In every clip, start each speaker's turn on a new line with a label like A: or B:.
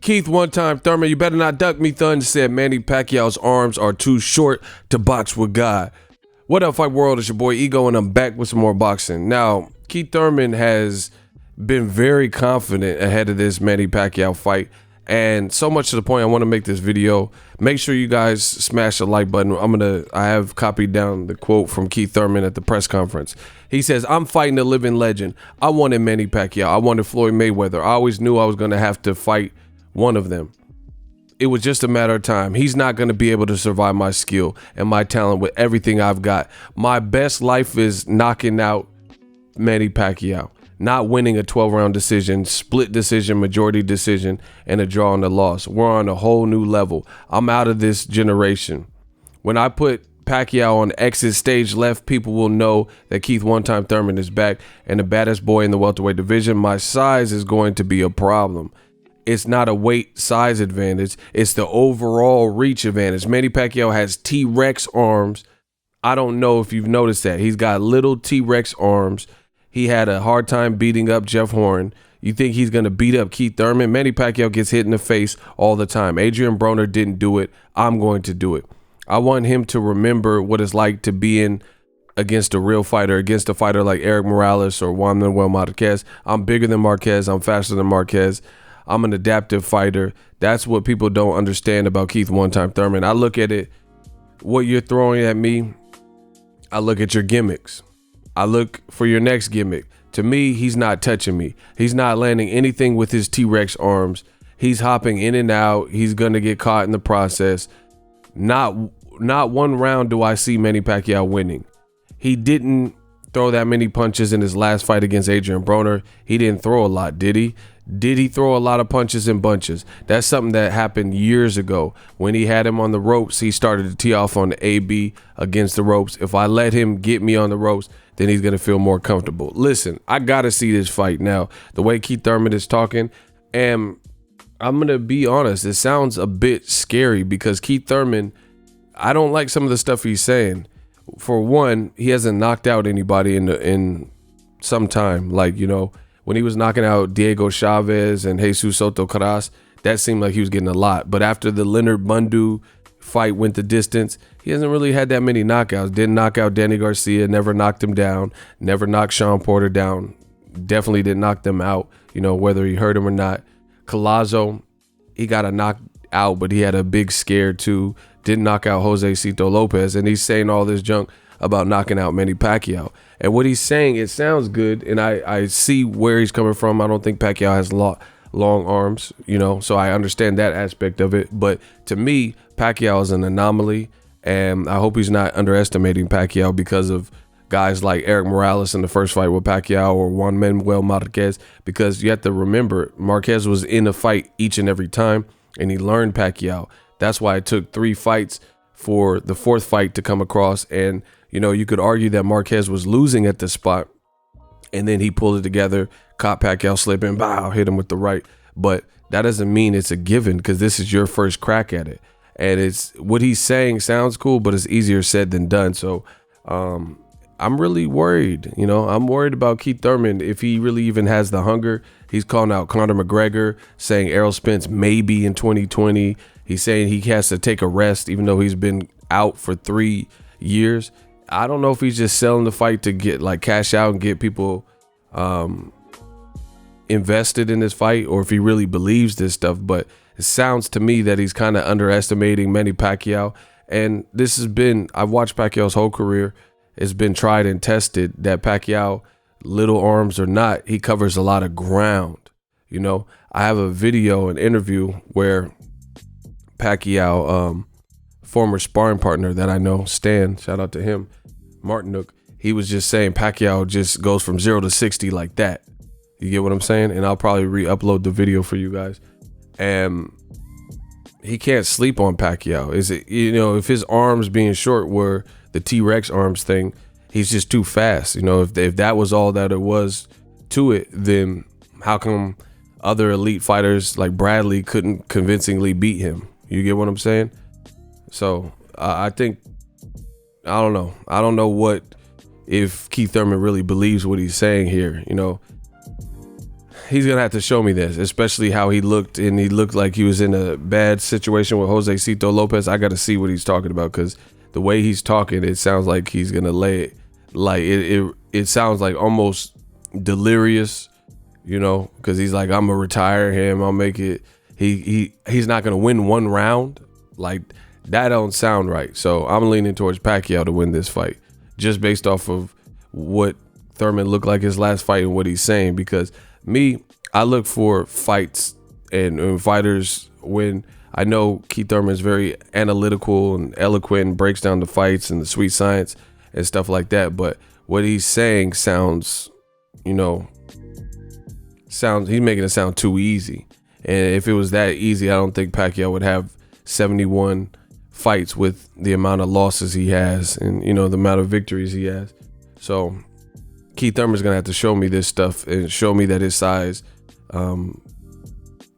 A: Keith, one time, Thurman, you better not duck me, Thun, said Manny Pacquiao's arms are too short to box with God. What up, Fight World? It's your boy Ego, and I'm back with some more boxing. Now, Keith Thurman has been very confident ahead of this Manny Pacquiao fight, and so much to the point I want to make this video. Make sure you guys smash the like button. I have copied down the quote from Keith Thurman at the press conference. He says, "I'm fighting a living legend. I wanted Manny Pacquiao. I wanted Floyd Mayweather. I always knew I was going to have to fight one of them. It was just a matter of time. He's not going to be able to survive my skill and my talent with everything I've got. My best life is knocking out Manny Pacquiao, not winning a 12-round decision, split decision, majority decision, and a draw and a loss. We're on a whole new level. I'm out of this generation. When I put Pacquiao on exit stage left, people will know that Keith one-time Thurman is back and the baddest boy in the welterweight division. My size is going to be a problem. It's not a weight size advantage. It's the overall reach advantage. Manny Pacquiao has T-Rex arms. I don't know if you've noticed that. He's got little T-Rex arms. He had a hard time beating up Jeff Horn. You think he's going to beat up Keith Thurman? Manny Pacquiao gets hit in the face all the time. Adrian Broner didn't do it. I'm going to do it. I want him to remember what it's like to be in against a real fighter, against a fighter like Eric Morales or Juan Manuel Marquez. I'm bigger than Marquez. I'm faster than Marquez. I'm an adaptive fighter. That's what people don't understand about Keith one-time Thurman. I look at it, what you're throwing at me, I look at your gimmicks. I look for your next gimmick. To me, he's not touching me. He's not landing anything with his T-Rex arms. He's hopping in and out. He's going to get caught in the process. Not one round do I see Manny Pacquiao winning. He didn't throw that many punches in his last fight against Adrian Broner. He didn't throw a lot, did he? Did he throw a lot of punches and bunches? That's something that happened years ago. When he had him on the ropes, he started to tee off on the AB against the ropes. If I let him get me on the ropes, then he's going to feel more comfortable. Listen, I got to see this fight now. The way Keith Thurman is talking, and I'm going to be honest, it sounds a bit scary because Keith Thurman, I don't like some of the stuff he's saying. For one, he hasn't knocked out anybody in some time. Like, you know, when he was knocking out Diego Chavez and Jesus Soto Caras, that seemed like he was getting a lot. But after the Leonard Bundu fight went the distance, he hasn't really had that many knockouts. Didn't knock out Danny Garcia, never knocked him down, never knocked Sean Porter down. Definitely didn't knock them out, you know, whether he hurt him or not. Collazo, he got a knock out, but he had a big scare too. Didn't knock out Jose Cito Lopez, and he's saying all this junk about knocking out Manny Pacquiao. And what he's saying, it sounds good, and I see where he's coming from. I don't think Pacquiao has long arms, you know, so I understand that aspect of it. But to me, Pacquiao is an anomaly, and I hope he's not underestimating Pacquiao because of guys like Eric Morales in the first fight with Pacquiao or Juan Manuel Marquez, because you have to remember, Marquez was in a fight each and every time, and he learned Pacquiao. That's why it took 3 fights for the 4th fight to come across. And, you know, you could argue that Marquez was losing at the spot, and then he pulled it together, caught Pacquiao slipping, bow, hit him with the right. But that doesn't mean it's a given, because this is your first crack at it. And it's what he's saying sounds cool, but it's easier said than done. So I'm really worried. You know, I'm worried about Keith Thurman, if he really even has the hunger. He's calling out Conor McGregor, saying Errol Spence maybe in 2020. He's saying he has to take a rest, even though he's been out for 3 years. I don't know if he's just selling the fight to get like cash out and get people invested in this fight, or if he really believes this stuff. But it sounds to me that he's kind of underestimating Manny Pacquiao. And this has been, I've watched Pacquiao's whole career. It's been tried and tested that Pacquiao, little arms or not, he covers a lot of ground. You know, I have a video, an interview where Pacquiao, former sparring partner that I know, Stan, shout out to him, Martin Nook, he was just saying Pacquiao just goes from 0 to 60 like that. You get what I'm saying? And I'll probably re-upload the video for you guys. And he can't sleep on Pacquiao. Is it, you know, if his arms being short were the T-Rex arms thing, he's just too fast. You know, if that was all that it was to it, then how come other elite fighters like Bradley couldn't convincingly beat him? You get what I'm saying? So I think I don't know. I don't know what if Keith Thurman really believes what he's saying here. You know, he's gonna have to show me this, especially how he looked, and he looked like he was in a bad situation with Jose Cito Lopez. I got to see what he's talking about, because the way he's talking, it sounds like he's gonna lay it like it sounds like almost delirious, you know, because he's like, I'm gonna retire him, I'll make it. He's not gonna win one round. Like, that don't sound right. So I'm leaning towards Pacquiao to win this fight, just based off of what Thurman looked like his last fight and what he's saying. Because I look for fights and fighters when I know Keith Thurman is very analytical and eloquent and breaks down the fights and the sweet science and stuff like that. But what he's saying sounds, you know, he's making it sound too easy. And if it was that easy, I don't think Pacquiao would have 71 fights with the amount of losses he has and, you know, the amount of victories he has. So Keith Thurman's gonna have to show me this stuff and show me that his size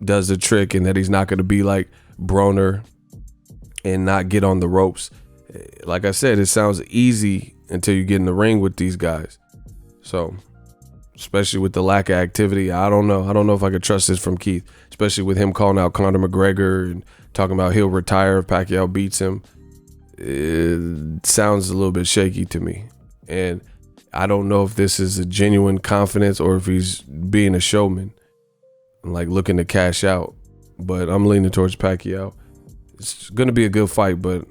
A: does the trick, and that he's not gonna be like Broner and not get on the ropes. Like I said, it sounds easy until you get in the ring with these guys. So, especially with the lack of activity, I don't know. I don't know if I could trust this from Keith, especially with him calling out Conor McGregor and talking about he'll retire if Pacquiao beats him. It sounds a little bit shaky to me. And I don't know if this is a genuine confidence or if he's being a showman, like looking to cash out. But I'm leaning towards Pacquiao. It's going to be a good fight, but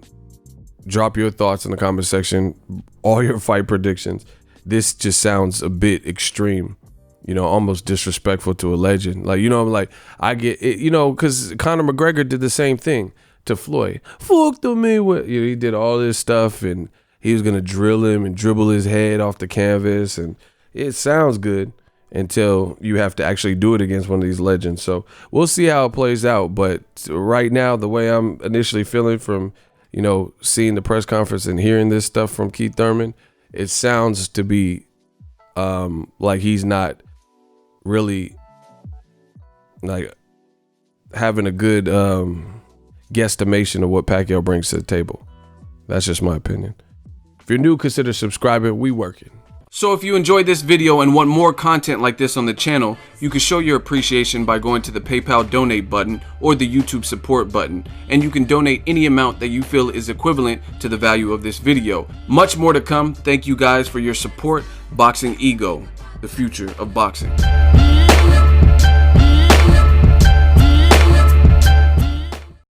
A: drop your thoughts in the comment section, all your fight predictions. This just sounds a bit extreme, you know, almost disrespectful to a legend. Like, you know, I'm like, I get it, you know, because Conor McGregor did the same thing to Floyd. Fuck the Mayweather. You know, he did all this stuff, and he was going to drill him and dribble his head off the canvas. And it sounds good until you have to actually do it against one of these legends. So we'll see how it plays out. But right now, the way I'm initially feeling from, you know, seeing the press conference and hearing this stuff from Keith Thurman, it sounds to be like he's not really like having a good guesstimation of what Pacquiao brings to the table. That's just my opinion. If you're new, consider subscribing. We working. So if you enjoyed this video and want more content like this on the channel, you can show your appreciation by going to the PayPal donate button or the YouTube support button, and you can donate any amount that you feel is equivalent to the value of this video. Much more to come. Thank you guys for your support. Boxing Ego, the future of boxing.